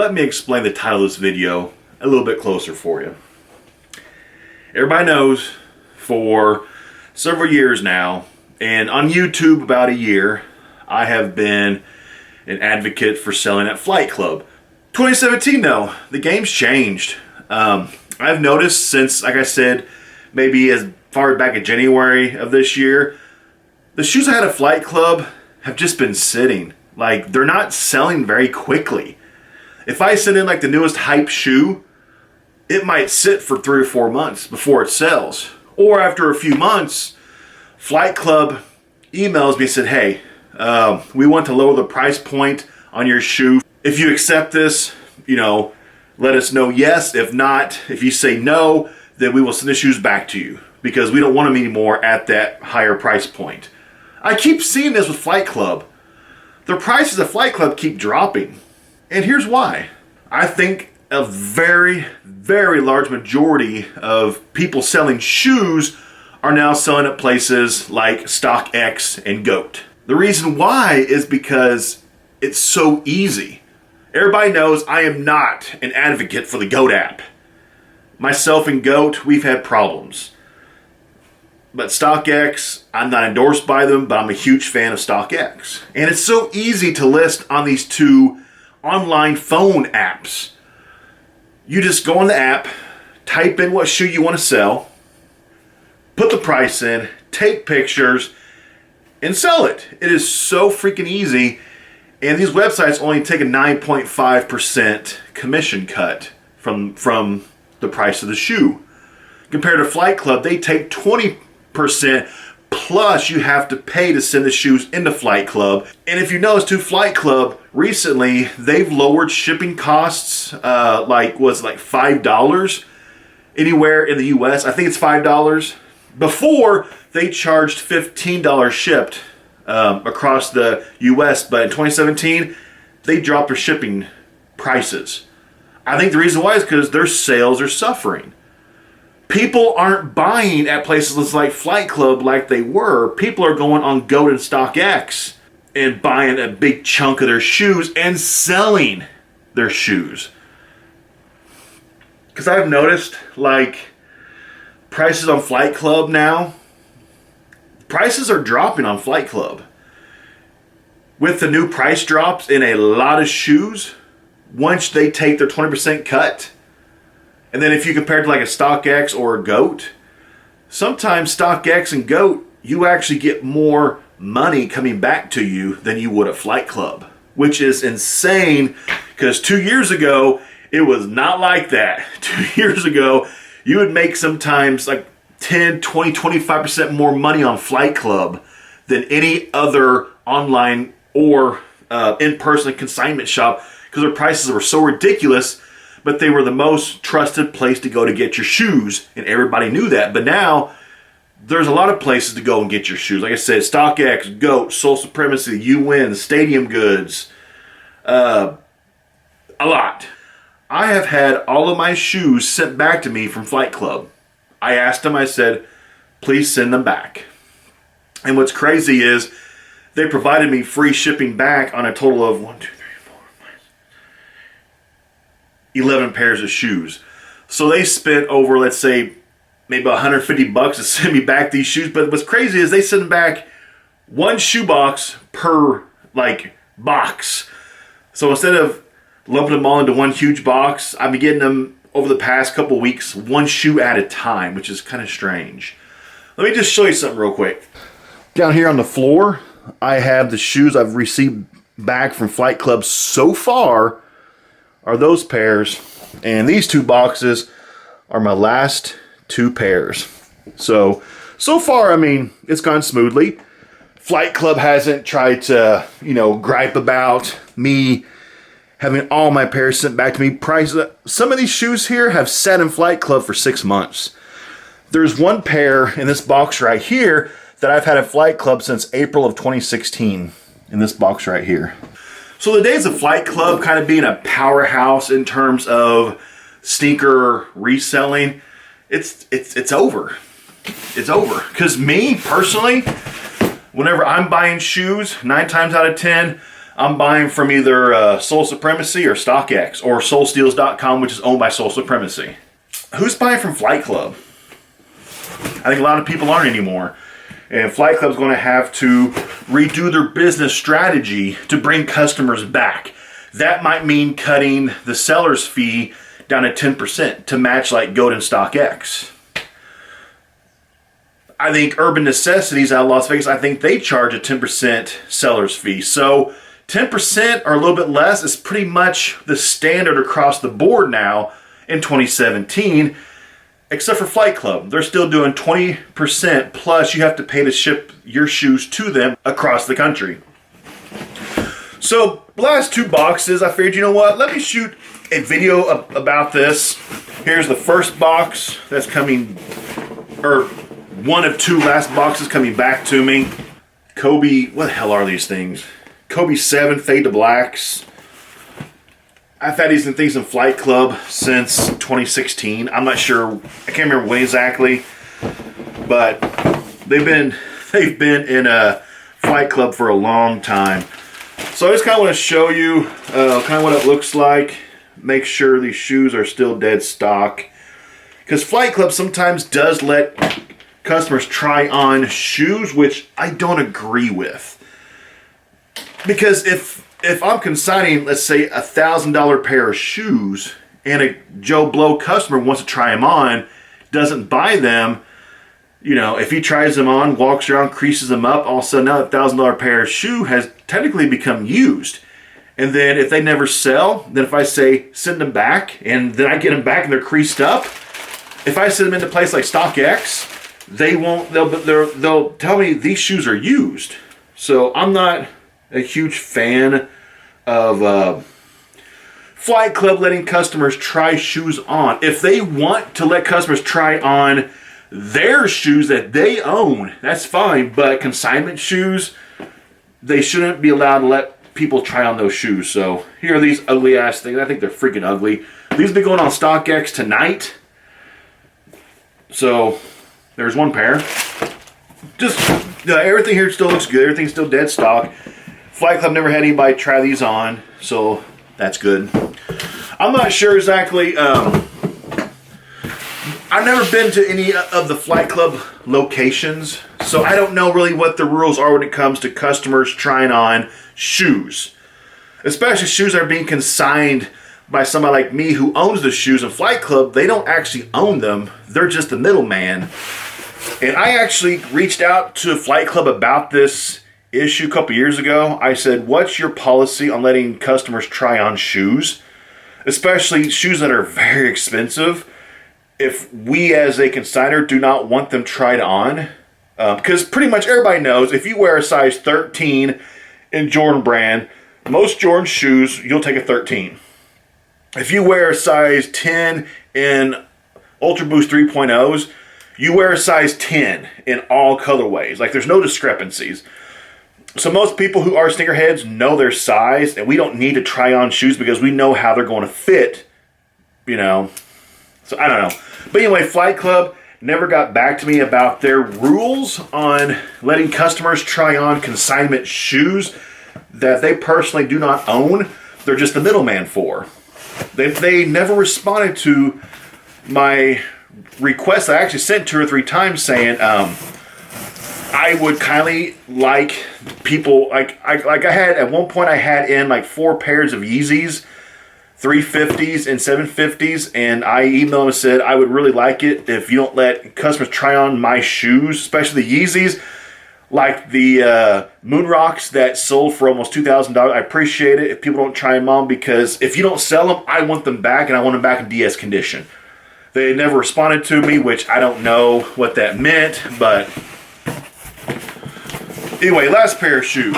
let me explain the title of this video a little bit closer for you. Everybody knows for several years now, and on YouTube about a year, I have been an advocate for selling at Flight Club. 2017 though, the game's changed. I've noticed since, like I said, maybe as far back in January of this year, the shoes I had at Flight Club have just been sitting. Like, they're not selling very quickly. If I send in like the newest hype shoe, it might sit for 3 or 4 months before it sells. Or after a few months, Flight Club emails me and said, hey, we want to lower the price point on your shoe. If you accept this, let us know yes. If not, if you say no, then we will send the shoes back to you because we don't want them anymore at that higher price point. I keep seeing this with Flight Club. The prices at Flight Club keep dropping. And here's why. I think a very, very large majority of people selling shoes are now selling at places like StockX and GOAT. The reason why is because it's so easy. Everybody knows I am not an advocate for the GOAT app. Myself and GOAT, we've had problems. But StockX, I'm not endorsed by them, but I'm a huge fan of StockX. And it's so easy to list on these two online phone apps. You just go on the app, type in what shoe you want to sell, put the price in, take pictures, and sell it. It is so freaking easy. And these websites only take a 9.5% commission cut from the price of the shoe. Compared to Flight Club, they take 20%, plus you have to pay to send the shoes into Flight Club. And if you notice too, Flight Club recently, they've lowered shipping costs like $5 anywhere in the US. I think it's $5. Before, they charged $15 shipped across the US, but in 2017, they dropped their shipping prices. I think the reason why is because their sales are suffering. People aren't buying at places like Flight Club like they were. People are going on GOAT and StockX and buying a big chunk of their shoes and selling their shoes. Because I've noticed, like, prices on Flight Club now, prices are dropping on Flight Club. With the new price drops in a lot of shoes, once they take their 20% cut, and then if you compare it to like a StockX or a GOAT, sometimes StockX and GOAT, you actually get more money coming back to you than you would at Flight Club, which is insane because 2 years ago, it was not like that. 2 years ago, you would make sometimes like 10, 20, 25% more money on Flight Club than any other online or in-person consignment shop because their prices were so ridiculous, but they were the most trusted place to go to get your shoes, and everybody knew that. But now, there's a lot of places to go and get your shoes. Like I said, StockX, GOAT, Soul Supremacy, UN, Stadium Goods, a lot. I have had all of my shoes sent back to me from Flight Club. I asked them, I said, please send them back. And what's crazy is they provided me free shipping back on a total of 11 pairs of shoes. So they spent over, let's say, maybe $150 to send me back these shoes. But what's crazy is they send back one shoe box per box. So instead of lumping them all into one huge box, I've been getting them over the past couple weeks, one shoe at a time, which is kind of strange. Let me just show you something real quick. Down here on the floor, I have the shoes I've received back from Flight Club so far are those pairs. And these 2 boxes are my last 2 pairs. So far, I mean, it's gone smoothly. Flight Club hasn't tried to, gripe about me having all my pairs sent back to me. Some of these shoes here have sat in Flight Club for 6 months. There's one pair in this box right here that I've had at Flight Club since April of 2016 in this box right here. So the days of Flight Club kind of being a powerhouse in terms of sneaker reselling, it's over. It's over. Because me, personally, whenever I'm buying shoes, 9 times out of 10, I'm buying from either Soul Supremacy or StockX or SoulSteals.com, which is owned by Soul Supremacy. Who's buying from Flight Club? I think a lot of people aren't anymore. And Flight Club's going to have to redo their business strategy to bring customers back. That might mean cutting the seller's fee down to 10% to match like Goat and StockX. I think Urban Necessities out of Las Vegas, I think they charge a 10% seller's fee. So 10% or a little bit less is pretty much the standard across the board now in 2017. Except for Flight Club. They're still doing 20% plus you have to pay to ship your shoes to them across the country. So, the last 2 boxes, I figured, you know what, let me shoot a video about this. Here's the first box that's coming, or one of 2 last boxes coming back to me. Kobe, what the hell are these things? Kobe 7 Fade to Blacks. I've had these things in Flight Club since 2016. I'm not sure, I can't remember when exactly, but they've been in a Flight Club for a long time. So I just kind of want to show you kind of what it looks like. Make sure these shoes are still dead stock. Because Flight Club sometimes does let customers try on shoes, which I don't agree with. Because if I'm consigning, let's say, $1,000 pair of shoes, and a Joe Blow customer wants to try them on, doesn't buy them, you know, if he tries them on, walks around, creases them up, all of a sudden now that $1,000 pair of shoe has technically become used. And then if they never sell, then if I say send them back, and then I get them back and they're creased up, if I send them into a place like StockX, they'll tell me these shoes are used. So I'm not a huge fan of Flight Club letting customers try shoes on. If they want to let customers try on their shoes that they own, that's fine, but consignment shoes, they shouldn't be allowed to let people try on those shoes. So here are these ugly ass things. I think they're freaking ugly. These will be going on StockX tonight. So there's one pair. Just everything here still looks good. Everything's still dead stock. Flight Club never had anybody try these on, so that's good. I'm not sure exactly. I've never been to any of the Flight Club locations, so I don't know really what the rules are when it comes to customers trying on shoes. Especially shoes that are being consigned by somebody like me who owns the shoes. In Flight Club, they don't actually own them. They're just the middleman. And I actually reached out to Flight Club about this issue a couple years ago. I said, what's your policy on letting customers try on shoes? Especially shoes that are very expensive. If we as a consignor do not want them tried on, because pretty much everybody knows if you wear a size 13 in Jordan brand, most Jordan shoes, you'll take a 13. If you wear a size 10 in Ultra Boost 3.0s, you wear a size 10 in all colorways. Like, there's no discrepancies. So most people who are sneakerheads know their size, and we don't need to try on shoes because we know how they're going to fit, you know. So I don't know. But anyway, Flight Club never got back to me about their rules on letting customers try on consignment shoes that they personally do not own. They're just the middleman for. They never responded to my request I actually sent 2 or 3 times saying I would kindly like people, like I had at one point I had in like 4 pairs of Yeezys, 350s and 750s, and I emailed them and said I would really like it if you don't let customers try on my shoes, especially the Yeezys, like the Moon Rocks that sold for almost $2,000. I appreciate it if people don't try them on, because if you don't sell them, I want them back, and I want them back in DS condition. They never responded to me, which I don't know what that meant, but anyway, last pair of shoes.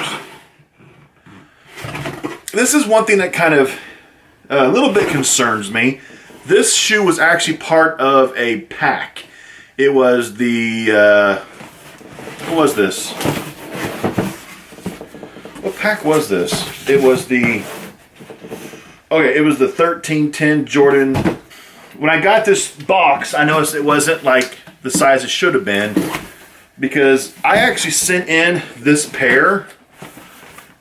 This is one thing that kind of a little bit concerns me. This shoe was actually part of a pack. It was the, what was this? What pack was this? It was the, okay, it was the 1310 Jordan. When I got this box, I noticed it wasn't like the size it should have been, because I actually sent in this pair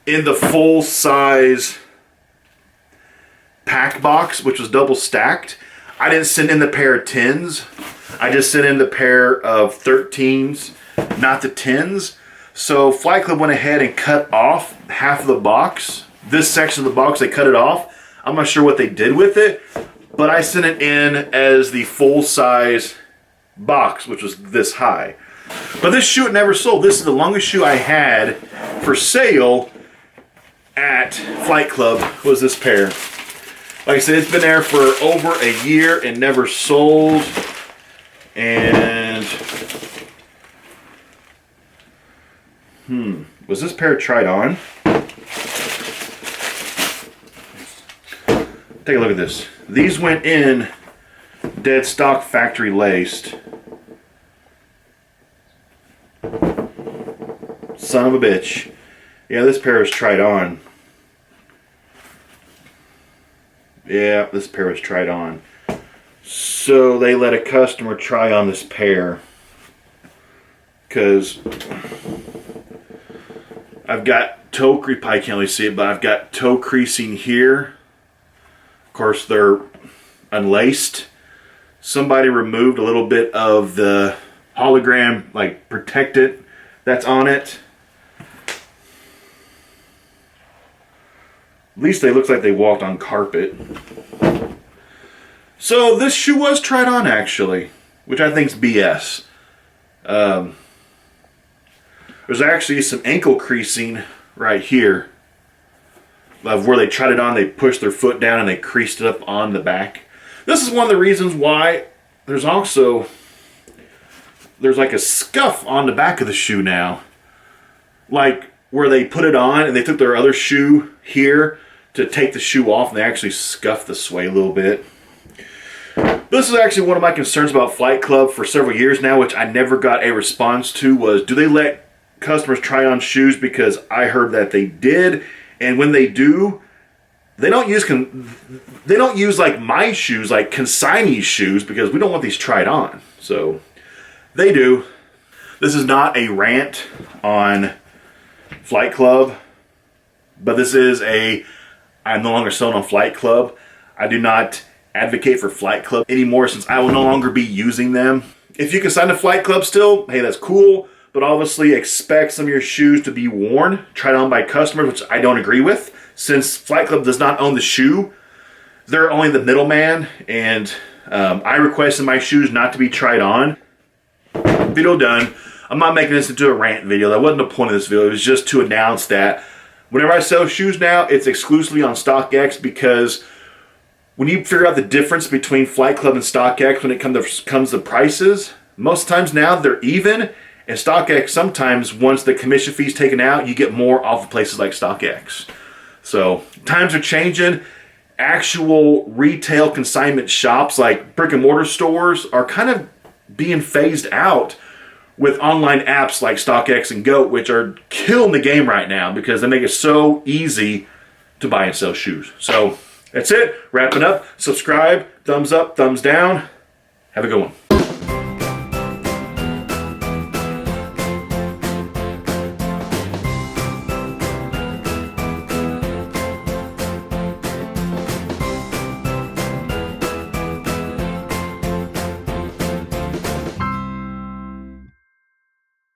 in the full size pack box, which was double stacked. I didn't send in the pair of 10s. I just sent in the pair of 13s, not the 10s. So Flight Club went ahead and cut off half of the box. This section of the box, they cut it off. I'm not sure what they did with it, but I sent it in as the full size box, which was this high. But this shoe, it never sold. This is the longest shoe I had for sale at Flight Club, was this pair. Like I said, it's been there for over a year and never sold. And was this pair tried on? Take a look at this. These went in dead stock, factory laced. Son of a bitch. Yeah, this pair is tried on. Yeah, this pair was tried on. So they let a customer try on this pair. Because I've got toe crease, I can't really see it, but I've got toe creasing here. Of course, they're unlaced. Somebody removed a little bit of the hologram, like protectant that's on it. At least they look like they walked on carpet. So this shoe was tried on actually, which I think is BS. There's actually some ankle creasing right here of where they tried it on. They pushed their foot down and they creased it up on the back. This is one of the reasons why there's like a scuff on the back of the shoe now. Like where they put it on and they took their other shoe here to take the shoe off and they actually scuffed the suede a little bit. This is actually one of my concerns about Flight Club for several years now, which I never got a response to, was do they let customers try on shoes? Because I heard that they did, and when they do, they don't use like my shoes, like consignee shoes, because we don't want these tried on. So they do. This is not a rant on Flight Club, but this is I'm no longer selling on Flight Club. I do not advocate for Flight Club anymore since I will no longer be using them. If you can sign to Flight Club still, hey, that's cool, but obviously expect some of your shoes to be worn, tried on by customers, which I don't agree with. Since Flight Club does not own the shoe, they're only the middleman, and I requested my shoes not to be tried on. Video done. I'm not making this into a rant video. That wasn't the point of this video. It was just to announce that whenever I sell shoes now, it's exclusively on StockX, because when you figure out the difference between Flight Club and StockX when it comes to prices, most times now they're even, and StockX sometimes, once the commission fee's taken out, you get more off of places like StockX. So times are changing. Actual retail consignment shops like brick and mortar stores are kind of being phased out with online apps like StockX and GOAT, which are killing the game right now because they make it so easy to buy and sell shoes. So that's it. Wrapping up. Subscribe. Thumbs up. Thumbs down. Have a good one.